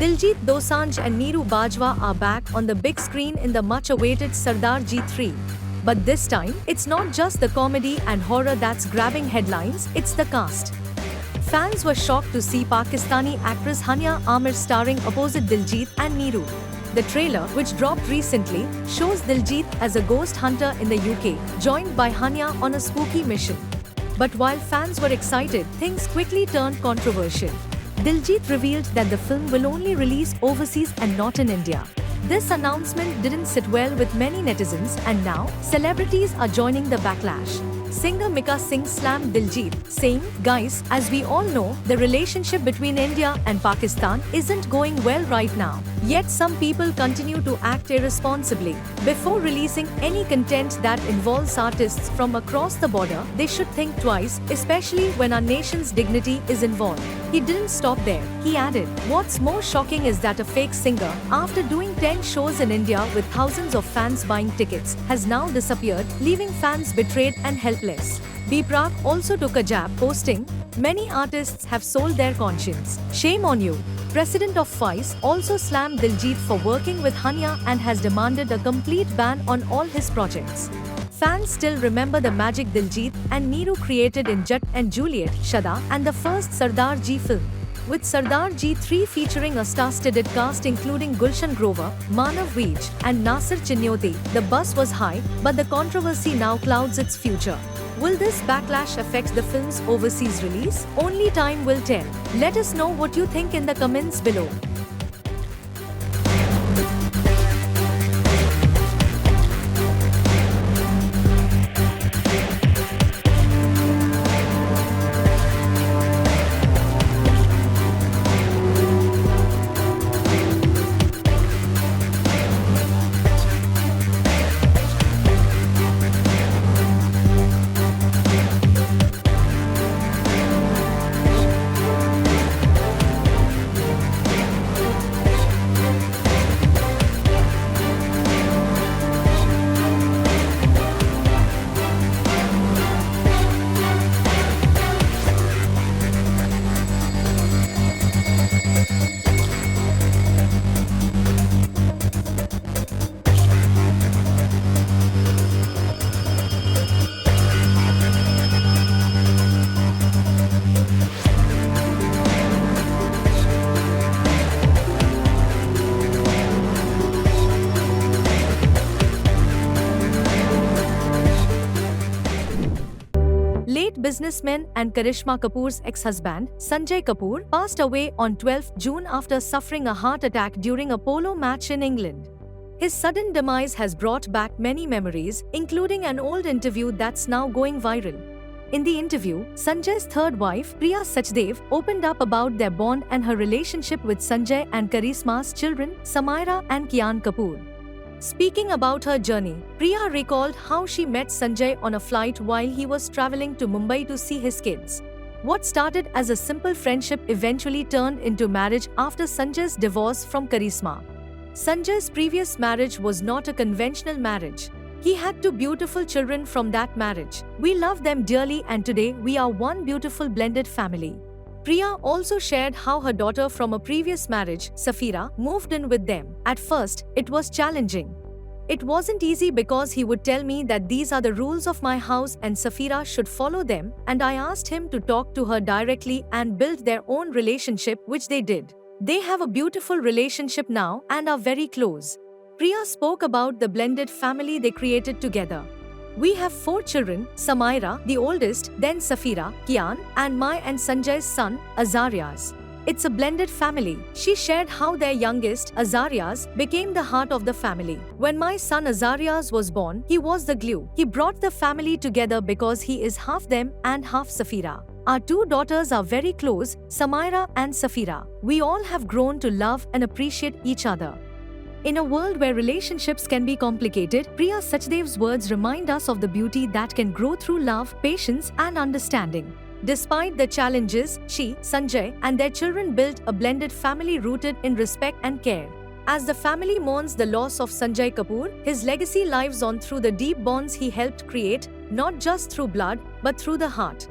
Diljit Dosanjh and Neeru Bajwa are back on the big screen in the much-awaited Sardarji 3. But this time, it's not just the comedy and horror that's grabbing headlines, it's the cast. Fans were shocked to see Pakistani actress Hania Amir starring opposite Diljit and Neeru. The trailer, which dropped recently, shows Diljit as a ghost hunter in the UK, joined by Hania on a spooky mission. But while fans were excited, things quickly turned controversial. Diljit revealed that the film will only release overseas and not in India. This announcement didn't sit well with many netizens, and now celebrities are joining the backlash. Singer Mika Singh slammed Diljit, saying, "Guys, as we all know, the relationship between India and Pakistan isn't going well right now. Yet some people continue to act irresponsibly. Before releasing any content that involves artists from across the border, they should think twice, especially when our nation's dignity is involved." He didn't stop there. He added, "What's more shocking is that a fake singer, after doing 10 shows in India with thousands of fans buying tickets, has now disappeared, leaving fans betrayed and helpless." B. Prak also took a jab, posting, "Many artists have sold their conscience. Shame on you." President of FICE also slammed Diljit for working with Hania and has demanded a complete ban on all his projects. Fans still remember the magic Diljit and Neeru created in Jatt and Juliet, Shada, and the first Sardarji film. With Sardarji 3 featuring a star-studded cast including Gulshan Grover, Manav Vij, and Nasir Chinyoti, the buzz was high, but the controversy now clouds its future. Will this backlash affect the film's overseas release? Only time will tell. Let us know what you think in the comments below. Late businessman and Karishma Kapoor's ex-husband, Sanjay Kapoor, passed away on 12 June after suffering a heart attack during a polo match in England. His sudden demise has brought back many memories, including an old interview that's now going viral. In the interview, Sanjay's third wife, Priya Sachdev, opened up about their bond and her relationship with Sanjay and Karishma's children, Samaira and Kian Kapoor. Speaking about her journey, Priya recalled how she met Sanjay on a flight while he was traveling to Mumbai to see his kids. What started as a simple friendship eventually turned into marriage after Sanjay's divorce from Karishma. Sanjay's previous marriage was not a conventional marriage. He had 2 beautiful children from that marriage. "We love them dearly and today we are one beautiful blended family." Priya also shared how her daughter from a previous marriage, Safira, moved in with them. "At first, it was challenging. It wasn't easy because he would tell me that these are the rules of my house and Safira should follow them, and I asked him to talk to her directly and build their own relationship, which they did. They have a beautiful relationship now and are very close." Priya spoke about the blended family they created together. "We have 4 children, Samaira, the oldest, then Safira, Kian, and my and Sanjay's son, Azarias. It's a blended family." She shared how their youngest, Azarias, became the heart of the family. "When my son Azarias was born, he was the glue. He brought the family together because he is half them and half Safira. Our 2 daughters are very close, Samaira and Safira. We all have grown to love and appreciate each other." In a world where relationships can be complicated, Priya Sachdev's words remind us of the beauty that can grow through love, patience, and understanding. Despite the challenges, she, Sanjay, and their children built a blended family rooted in respect and care. As the family mourns the loss of Sanjay Kapoor, his legacy lives on through the deep bonds he helped create, not just through blood, but through the heart.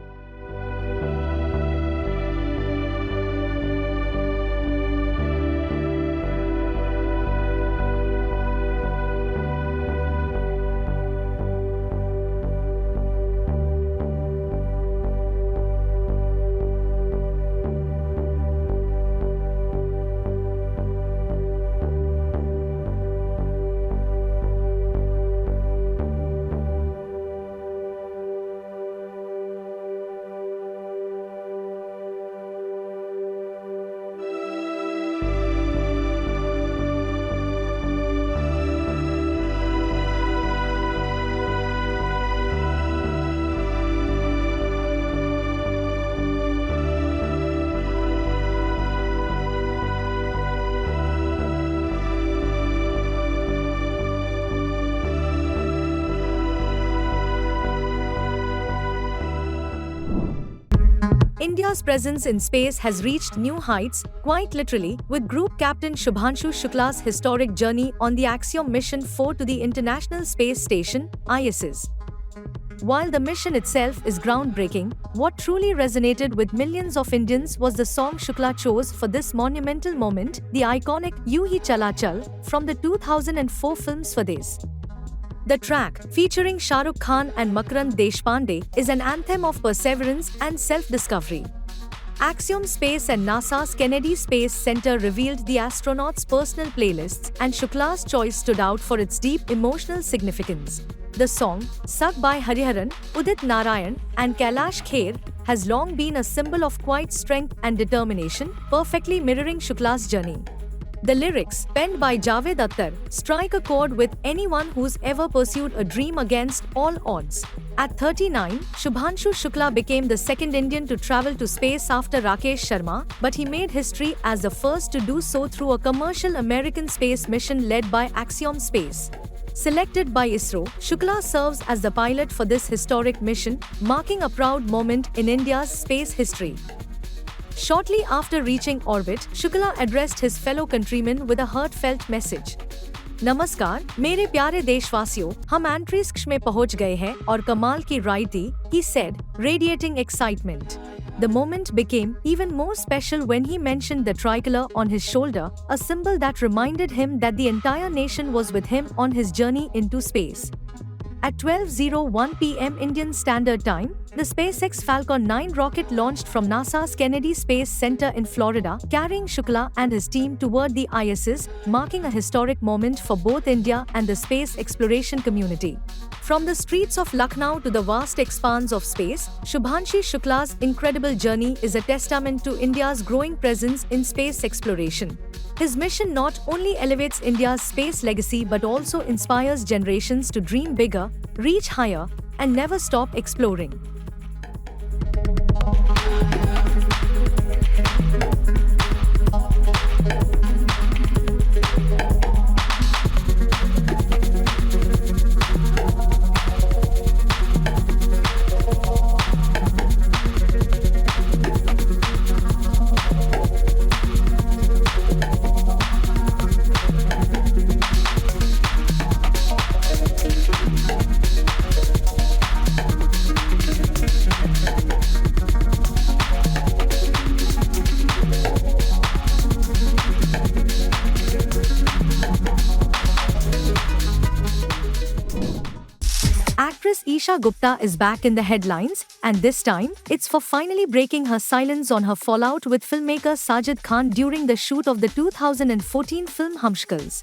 India's presence in space has reached new heights, quite literally, with Group Captain Shubhanshu Shukla's historic journey on the Axiom Mission 4 to the International Space Station, ISS. While the mission itself is groundbreaking, what truly resonated with millions of Indians was the song Shukla chose for this monumental moment, the iconic "Yu Hi Chala Chal" from the 2004 film Swades. The track, featuring Shah Rukh Khan and Makarand Deshpande, is an anthem of perseverance and self-discovery. Axiom Space and NASA's Kennedy Space Center revealed the astronauts' personal playlists, and Shukla's choice stood out for its deep emotional significance. The song, sung by Hariharan, Udit Narayan, and Kailash Kher, has long been a symbol of quiet strength and determination, perfectly mirroring Shukla's journey. The lyrics, penned by Javed Akhtar, strike a chord with anyone who's ever pursued a dream against all odds. At 39, Shubhanshu Shukla became the second Indian to travel to space after Rakesh Sharma, but he made history as the first to do so through a commercial American space mission led by Axiom Space. Selected by ISRO, Shukla serves as the pilot for this historic mission, marking a proud moment in India's space history. Shortly after reaching orbit, Shukla addressed his fellow countrymen with a heartfelt message. नमस्कार, मेरे प्यारे देशवासियों, हम अंतरिक्ष में पहुंच गए हैं और कमाल की राइड थी, he said, radiating excitement. The moment became even more special when he mentioned the tricolor on his shoulder, a symbol that reminded him that the entire nation was with him on his journey into space. At 12:01 p.m. Indian Standard Time, the SpaceX Falcon 9 rocket launched from NASA's Kennedy Space Center in Florida, carrying Shukla and his team toward the ISS, marking a historic moment for both India and the space exploration community. From the streets of Lucknow to the vast expanse of space, Shubhanshu Shukla's incredible journey is a testament to India's growing presence in space exploration. His mission not only elevates India's space legacy but also inspires generations to dream bigger, reach higher, and never stop exploring. Actress Isha Gupta is back in the headlines, and this time, it's for finally breaking her silence on her fallout with filmmaker Sajid Khan during the shoot of the 2014 film Humshkals.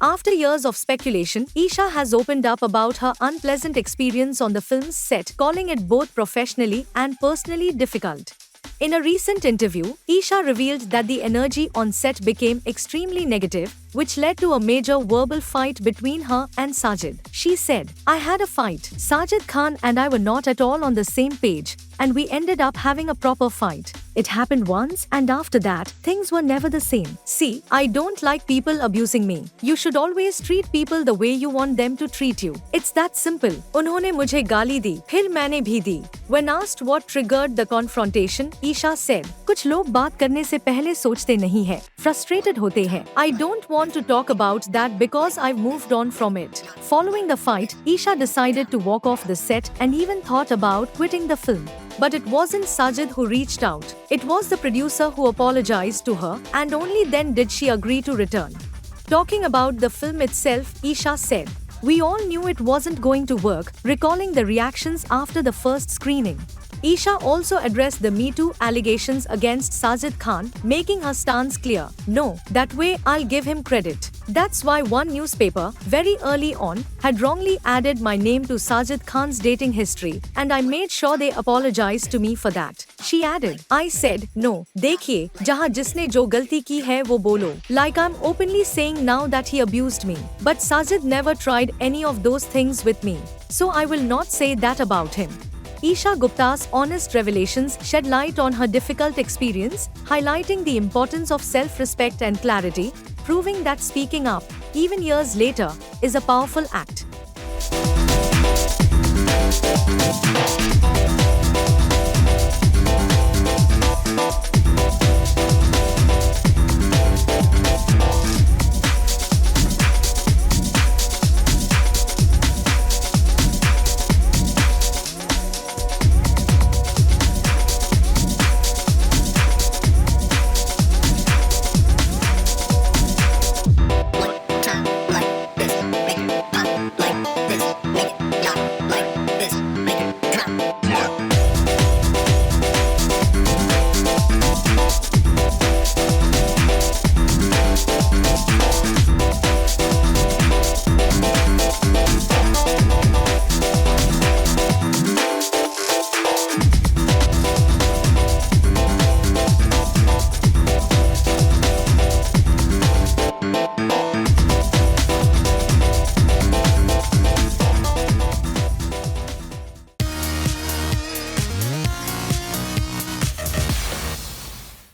After years of speculation, Isha has opened up about her unpleasant experience on the film's set, calling it both professionally and personally difficult. In a recent interview, Isha revealed that the energy on set became extremely negative, which led to a major verbal fight between her and Sajid. She said, "I had a fight. Sajid Khan and I were not at all on the same page, and we ended up having a proper fight. It happened once, and after that, things were never the same. See, I don't like people abusing me. You should always treat people the way you want them to treat you. It's that simple." उन्होंने मुझे गाली दी, फिर मैंने भी दी. When asked what triggered the confrontation, Isha said, "कुछ लोग बात करने से पहले सोचते नहीं है, frustrated होते हैं. I don't want to talk about that because I've moved on from it." Following the fight, Isha decided to walk off the set and even thought about quitting the film. But it wasn't Sajid who reached out. It was the producer who apologized to her, and only then did she agree to return. Talking about the film itself, Isha said, "We all knew it wasn't going to work," recalling the reactions after the first screening. Isha also addressed the Me Too allegations against Sajid Khan, making her stance clear. "No, that way I'll give him credit. That's why one newspaper, very early on, had wrongly added my name to Sajid Khan's dating history, and I made sure they apologized to me for that." She added, "I said, no, देखिए, जहाँ जिसने जो गलती की है वो बोलो. Like I'm openly saying now that he abused me. But Sajid never tried any of those things with me. So I will not say that about him." Isha Gupta's honest revelations shed light on her difficult experience, highlighting the importance of self-respect and clarity, proving that speaking up, even years later, is a powerful act.